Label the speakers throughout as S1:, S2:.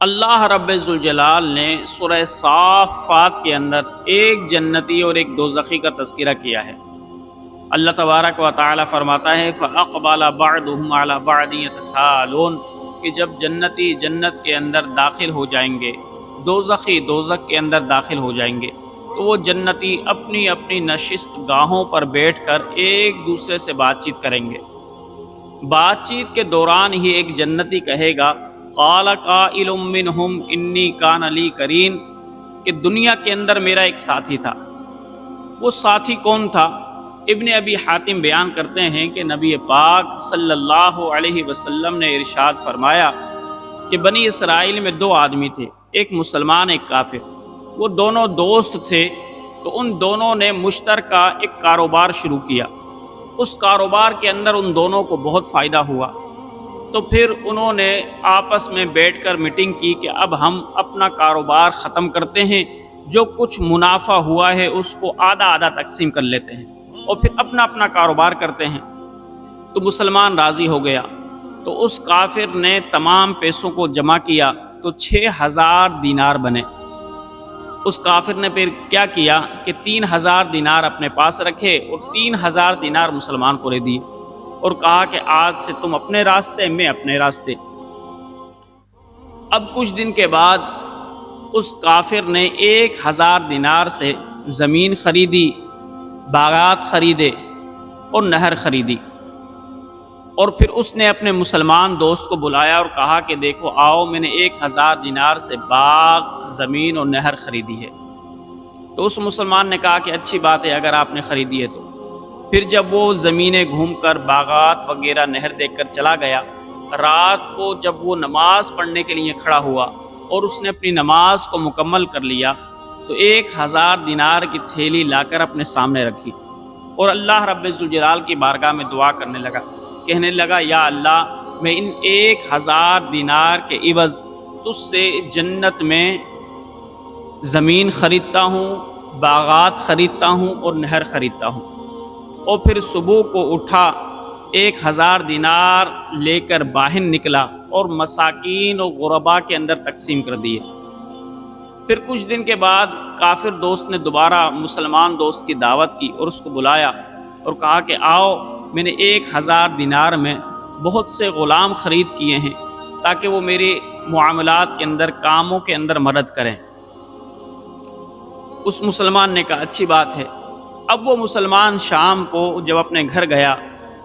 S1: اللہ رب ذوالجلال نے سورہ صافات کے اندر ایک جنتی اور ایک دوزخی کا تذکرہ کیا ہے۔ اللہ تبارک و تعالی فرماتا ہے فَأَقْبَلَ بَعْضُهُمْ عَلَى بَعْضٍ يَتَسَاءَلُونَ کہ جب جنتی جنت کے اندر داخل ہو جائیں گے، دوزخی دوزخ کے اندر داخل ہو جائیں گے، تو وہ جنتی اپنی اپنی نشست گاہوں پر بیٹھ کر ایک دوسرے سے بات چیت کریں گے۔ بات چیت کے دوران ہی ایک جنتی کہے گا قال قائل منہم انی کان لی قرین کہ دنیا کے اندر میرا ایک ساتھی تھا۔ وہ ساتھی کون تھا؟ ابن ابی حاتم بیان کرتے ہیں کہ نبی پاک صلی اللہ علیہ وسلم نے ارشاد فرمایا کہ بنی اسرائیل میں دو آدمی تھے، ایک مسلمان ایک کافر۔ وہ دونوں دوست تھے، تو ان دونوں نے مشترکہ ایک کاروبار شروع کیا۔ اس کاروبار کے اندر ان دونوں کو بہت فائدہ ہوا، تو پھر انہوں نے آپس میں بیٹھ کر میٹنگ کی کہ اب ہم اپنا کاروبار ختم کرتے ہیں، جو کچھ منافع ہوا ہے اس کو آدھا آدھا تقسیم کر لیتے ہیں اور پھر اپنا اپنا کاروبار کرتے ہیں۔ تو مسلمان راضی ہو گیا، تو اس کافر نے تمام پیسوں کو جمع کیا تو 6000 دینار بنے۔ اس کافر نے پھر کیا کیا کہ 3000 دینار اپنے پاس رکھے اور 3000 دینار مسلمان کو دے دیے اور کہا کہ آج سے تم اپنے راستے، میں اپنے راستے۔ اب کچھ دن کے بعد اس کافر نے 1000 دینار سے زمین خریدی، باغات خریدے اور نہر خریدی، اور پھر اس نے اپنے مسلمان دوست کو بلایا اور کہا کہ دیکھو آؤ، میں نے 1000 دینار سے باغ، زمین اور نہر خریدی ہے۔ تو اس مسلمان نے کہا کہ اچھی بات ہے اگر آپ نے خریدی ہے تو۔ پھر جب وہ زمینیں گھوم کر باغات وغیرہ نہر دیکھ کر چلا گیا، رات کو جب وہ نماز پڑھنے کے لیے کھڑا ہوا اور اس نے اپنی نماز کو مکمل کر لیا، تو 1000 دینار کی تھیلی لا کر اپنے سامنے رکھی اور اللہ رب ذوالجلال کی بارگاہ میں دعا کرنے لگا، کہنے لگا یا اللہ، میں ان 1000 دینار کے عوض تجھ سے جنت میں زمین خریدتا ہوں، باغات خریدتا ہوں اور نہر خریدتا ہوں۔ اور پھر صبح کو اٹھا، 1000 دینار لے کر باہر نکلا اور مساکین اور غرباء کے اندر تقسیم کر دیے۔ پھر کچھ دن کے بعد کافر دوست نے دوبارہ مسلمان دوست کی دعوت کی اور اس کو بلایا اور کہا کہ آؤ، میں نے 1000 دینار میں بہت سے غلام خرید کیے ہیں تاکہ وہ میرے معاملات کے اندر، کاموں کے اندر مدد کریں۔ اس مسلمان نے کہا اچھی بات ہے۔ اب وہ مسلمان شام کو جب اپنے گھر گیا،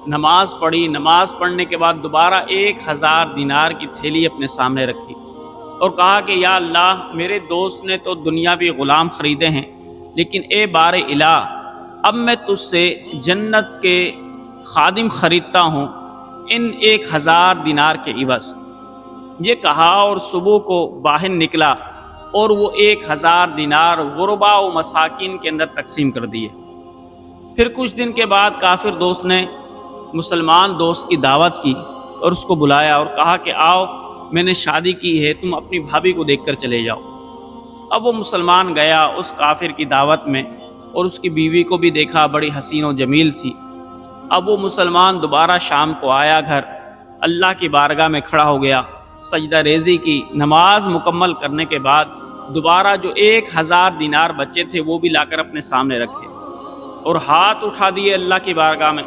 S1: نماز پڑھی، نماز پڑھنے کے بعد دوبارہ 1000 دینار کی تھیلی اپنے سامنے رکھی اور کہا کہ یا اللہ، میرے دوست نے تو دنیاوی غلام خریدے ہیں، لیکن اے بار الہ، اب میں تجھ سے جنت کے خادم خریدتا ہوں ان 1000 دینار کے عوض۔ یہ کہا اور صبح کو باہر نکلا اور وہ 1000 دینار غرباء و مساکین کے اندر تقسیم کر دیے۔ پھر کچھ دن کے بعد کافر دوست نے مسلمان دوست کی دعوت کی اور اس کو بلایا اور کہا کہ آؤ، میں نے شادی کی ہے، تم اپنی بھابھی کو دیکھ کر چلے جاؤ۔ اب وہ مسلمان گیا اس کافر کی دعوت میں اور اس کی بیوی کو بھی دیکھا، بڑی حسین و جمیل تھی۔ اب وہ مسلمان دوبارہ شام کو آیا گھر، اللہ کی بارگاہ میں کھڑا ہو گیا، سجدہ ریزی کی، نماز مکمل کرنے کے بعد دوبارہ جو 1000 دینار بچے تھے وہ بھی لا کر اپنے سامنے رکھے اور ہاتھ اٹھا دیے اللہ کی بارگاہ میں،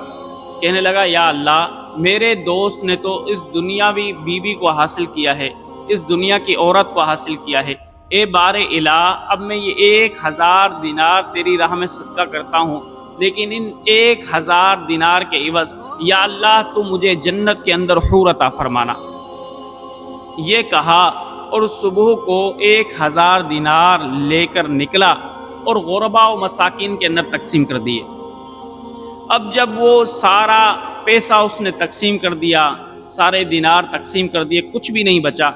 S1: کہنے لگا یا اللہ، میرے دوست نے تو اس دنیاوی بیوی کو حاصل کیا ہے، اس دنیا کی عورت کو حاصل کیا ہے، اے بار الہ، اب میں یہ 1000 دینار تیری راہ میں صدقہ کرتا ہوں، لیکن ان 1000 دینار کے عوض یا اللہ تو مجھے جنت کے اندر حور عطا فرمانا۔ یہ کہا اور صبح کو 1000 دینار لے کر نکلا اور غرباء و مساکین کے اندر تقسیم کر دیے۔ اب جب وہ سارا پیسہ اس نے تقسیم کر دیا، سارے دینار تقسیم کر دیے، کچھ بھی نہیں بچا،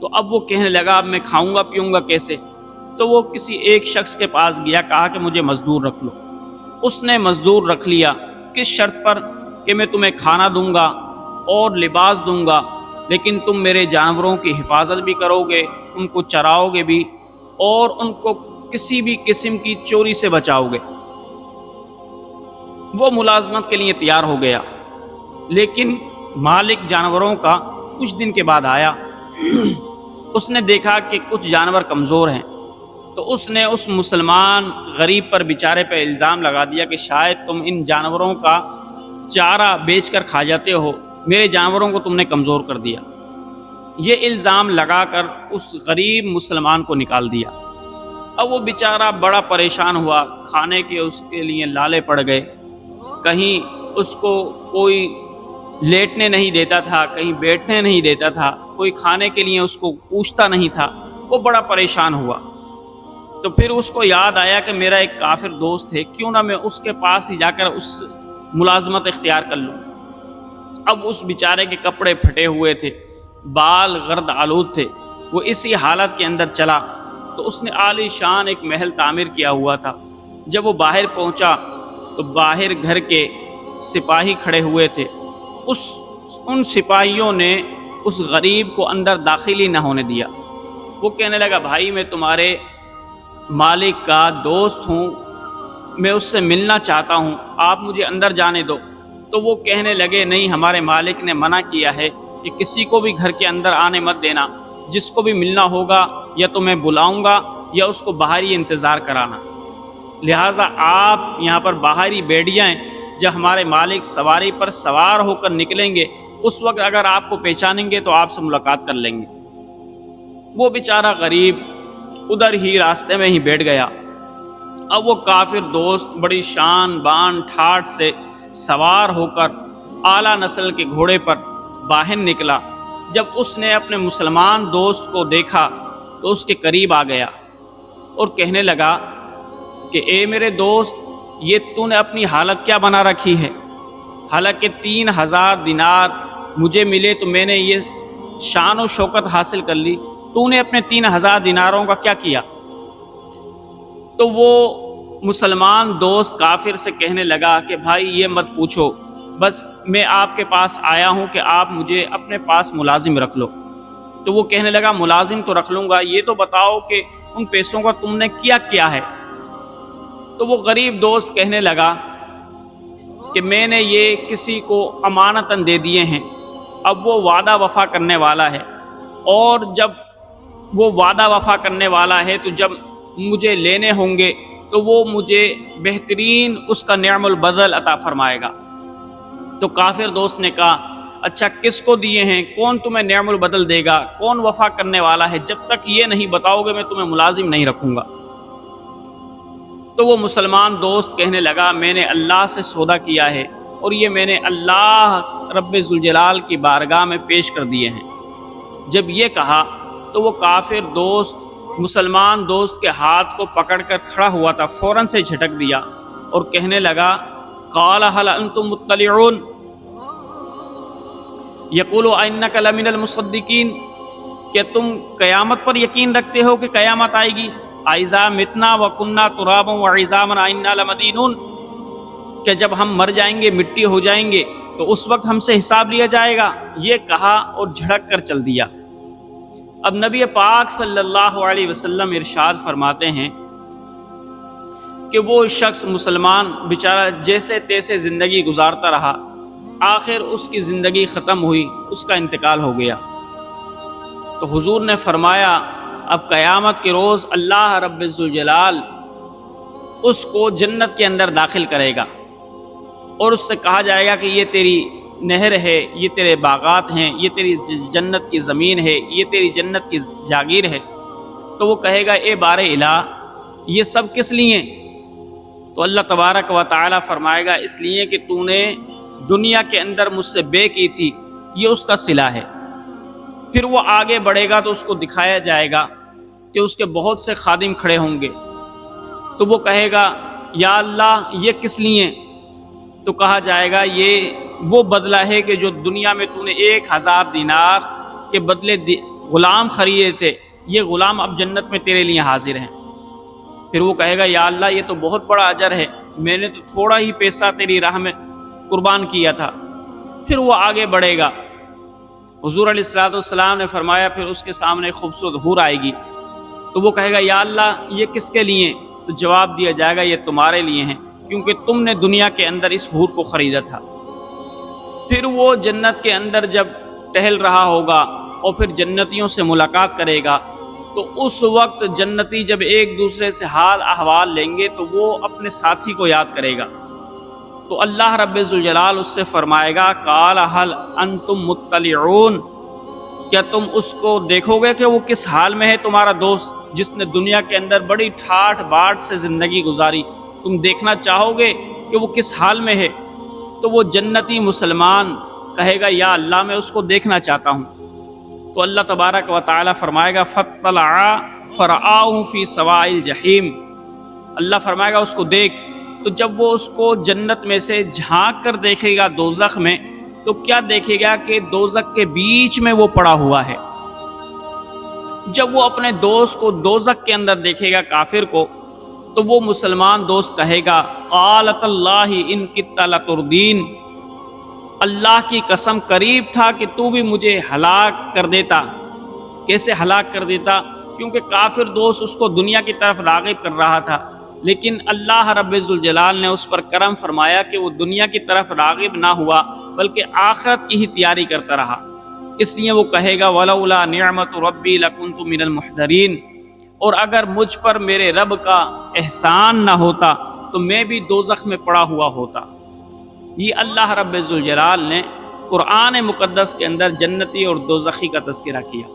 S1: تو اب وہ کہنے لگا اب میں کھاؤں گا پیوں گا کیسے؟ تو وہ کسی ایک شخص کے پاس گیا، کہا کہ مجھے مزدور رکھ لو۔ اس نے مزدور رکھ لیا، کس شرط پر؟ کہ میں تمہیں کھانا دوں گا اور لباس دوں گا، لیکن تم میرے جانوروں کی حفاظت بھی کرو گے، ان کو چراؤ گے بھی اور ان کو کسی بھی قسم کی چوری سے بچاؤ گے۔ وہ ملازمت کے لیے تیار ہو گیا، لیکن مالک جانوروں کا کچھ دن کے بعد آیا اس نے دیکھا کہ کچھ جانور کمزور ہیں، تو اس نے اس مسلمان غریب پر بیچارے پہ الزام لگا دیا کہ شاید تم ان جانوروں کا چارہ بیچ کر کھا جاتے ہو، میرے جانوروں کو تم نے کمزور کر دیا۔ یہ الزام لگا کر اس غریب مسلمان کو نکال دیا۔ اب وہ بیچارہ بڑا پریشان ہوا، کھانے کے اس کے لیے لالے پڑ گئے، کہیں اس کو کوئی لیٹنے نہیں دیتا تھا، کہیں بیٹھنے نہیں دیتا تھا، کوئی کھانے کے لیے اس کو پوچھتا نہیں تھا، وہ بڑا پریشان ہوا۔ تو پھر اس کو یاد آیا کہ میرا ایک کافر دوست ہے، کیوں نہ میں اس کے پاس ہی جا کر اس ملازمت اختیار کر لوں۔ اب اس بیچارے کے کپڑے پھٹے ہوئے تھے، بال گرد آلود تھے، وہ اسی حالت کے اندر چلا، تو اس نے عالی شان ایک محل تعمیر کیا ہوا تھا۔ جب وہ باہر پہنچا تو باہر گھر کے سپاہی کھڑے ہوئے تھے، ان سپاہیوں نے اس غریب کو اندر داخل ہی نہ ہونے دیا۔ وہ کہنے لگا بھائی میں تمہارے مالک کا دوست ہوں، میں اس سے ملنا چاہتا ہوں، آپ مجھے اندر جانے دو۔ تو وہ کہنے لگے نہیں، ہمارے مالک نے منع کیا ہے کہ کسی کو بھی گھر کے اندر آنے مت دینا، جس کو بھی ملنا ہوگا یا تو میں بلاؤں گا یا اس کو باہر ہی انتظار کرانا، لہٰذا آپ یہاں پر باہر ہی بیٹھ جائیں، جب ہمارے مالک سواری پر سوار ہو کر نکلیں گے اس وقت اگر آپ کو پہچانیں گے تو آپ سے ملاقات کر لیں گے۔ وہ بیچارہ غریب ادھر ہی راستے میں ہی بیٹھ گیا۔ اب وہ کافر دوست بڑی شان بان ٹھاٹھ سے سوار ہو کر اعلیٰ نسل کے گھوڑے پر باہر نکلا۔ جب اس نے اپنے مسلمان دوست کو دیکھا تو اس کے قریب آ گیا اور کہنے لگا کہ اے میرے دوست، یہ تو نے اپنی حالت کیا بنا رکھی ہے؟ حالانکہ 3000 دینار مجھے ملے تو میں نے یہ شان و شوکت حاصل کر لی، تو نے اپنے 3000 دیناروں کا کیا کیا؟ تو وہ مسلمان دوست کافر سے کہنے لگا کہ بھائی یہ مت پوچھو، بس میں آپ کے پاس آیا ہوں کہ آپ مجھے اپنے پاس ملازم رکھ لو۔ تو وہ کہنے لگا ملازم تو رکھ لوں گا، یہ تو بتاؤ کہ ان پیسوں کا تم نے کیا ہے؟ تو وہ غریب دوست کہنے لگا کہ میں نے یہ کسی کو امانتاً دے دیے ہیں، اب وہ وعدہ وفا کرنے والا ہے، اور جب وہ وعدہ وفا کرنے والا ہے تو جب مجھے لینے ہوں گے تو وہ مجھے بہترین اس کا نعم البدل عطا فرمائے گا۔ تو کافر دوست نے کہا اچھا کس کو دیے ہیں، کون تمہیں نعم البدل دے گا، کون وفا کرنے والا ہے، جب تک یہ نہیں بتاؤ گے میں تمہیں ملازم نہیں رکھوں گا۔ تو وہ مسلمان دوست کہنے لگا میں نے اللہ سے سودا کیا ہے اور یہ میں نے اللہ رب ذوالجلال کی بارگاہ میں پیش کر دیے ہیں۔ جب یہ کہا تو وہ کافر دوست مسلمان دوست کے ہاتھ کو پکڑ کر کھڑا ہوا تھا، فوراً سے جھٹک دیا اور کہنے لگا قال هل انتم مطلعون یقول انک لمن المصدقین، کہ تم قیامت پر یقین رکھتے ہو کہ قیامت آئے گی؟ اذا متنا وکنا ترابا وعظاما انا لمدینون، کہ جب ہم مر جائیں گے مٹی ہو جائیں گے تو اس وقت ہم سے حساب لیا جائے گا؟ یہ کہا اور جھڑک کر چل دیا۔ اب نبی پاک صلی اللہ علیہ وسلم ارشاد فرماتے ہیں کہ وہ شخص مسلمان بیچارہ جیسے تیسے زندگی گزارتا رہا، آخر اس کی زندگی ختم ہوئی، اس کا انتقال ہو گیا۔ تو حضور نے فرمایا اب قیامت کے روز اللہ رب الجلال اس کو جنت کے اندر داخل کرے گا اور اس سے کہا جائے گا کہ یہ تیری نہر ہے، یہ تیرے باغات ہیں، یہ تیری جنت کی زمین ہے، یہ تیری جنت کی جاگیر ہے۔ تو وہ کہے گا اے بار الہ یہ سب کس لیے؟ تو اللہ تبارک و تعالی فرمائے گا اس لیے کہ تو نے دنیا کے اندر مجھ سے بے کی تھی، یہ اس کا صلہ ہے۔ پھر وہ آگے بڑھے گا تو اس کو دکھایا جائے گا کہ اس کے بہت سے خادم کھڑے ہوں گے، تو وہ کہے گا یا اللہ یہ کس لیے؟ تو کہا جائے گا یہ وہ بدلہ ہے کہ جو دنیا میں تو نے 1000 دینار کے بدلے غلام خریدے تھے، یہ غلام اب جنت میں تیرے لیے حاضر ہیں۔ پھر وہ کہے گا یا اللہ یہ تو بہت بڑا اجر ہے، میں نے تو تھوڑا ہی پیسہ تیری راہ میں قربان کیا تھا۔ پھر وہ آگے بڑھے گا۔ حضور علیہ الصلوۃ والسلام نے فرمایا پھر اس کے سامنے خوبصورت حور آئے گی، تو وہ کہے گا یا اللہ یہ کس کے لیے؟ تو جواب دیا جائے گا یہ تمہارے لیے ہیں، کیونکہ تم نے دنیا کے اندر اس حور کو خریدا تھا۔ پھر وہ جنت کے اندر جب ٹہل رہا ہوگا اور پھر جنتیوں سے ملاقات کرے گا، تو اس وقت جنتی جب ایک دوسرے سے حال احوال لیں گے تو وہ اپنے ساتھی کو یاد کرے گا، تو اللہ رب ذوالجلال اس سے فرمائے گا قال هل انتم مطلعون، کیا تم اس کو دیکھو گے کہ وہ کس حال میں ہے تمہارا دوست جس نے دنیا کے اندر بڑی ٹھاٹھ باٹ سے زندگی گزاری، تم دیکھنا چاہو گے کہ وہ کس حال میں ہے؟ تو وہ جنتی مسلمان کہے گا یا اللہ میں اس کو دیکھنا چاہتا ہوں، تو اللہ تبارک و تعالی فرمائے گا فاطلع فرآہ فی سواء الجحیم، اللہ فرمائے گا اس کو دیکھ، تو جب وہ اس کو جنت میں سے جھانک کر دیکھے گا دوزخ میں، تو کیا دیکھے گا کہ دوزخ کے بیچ میں وہ پڑا ہوا ہے۔ جب وہ اپنے دوست کو دوزخ کے اندر دیکھے گا کافر کو، تو وہ مسلمان دوست کہے گا قالت اللہ ان کدت لتردین، اللہ کی قسم قریب تھا کہ تو بھی مجھے ہلاک کر دیتا۔ کیسے ہلاک کر دیتا؟ کیونکہ کافر دوست اس کو دنیا کی طرف راغب کر رہا تھا، لیکن اللہ رب ذوالجلال نے اس پر کرم فرمایا کہ وہ دنیا کی طرف راغب نہ ہوا بلکہ آخرت کی ہی تیاری کرتا رہا، اس لیے وہ کہے گا ولولا نعمت ربی لکنت من المحضرین، اور اگر مجھ پر میرے رب کا احسان نہ ہوتا تو میں بھی دوزخ میں پڑا ہوا ہوتا۔ یہ اللہ رب ذوالجلال نے قرآن مقدس کے اندر جنتی اور دوزخی کا تذکرہ کیا۔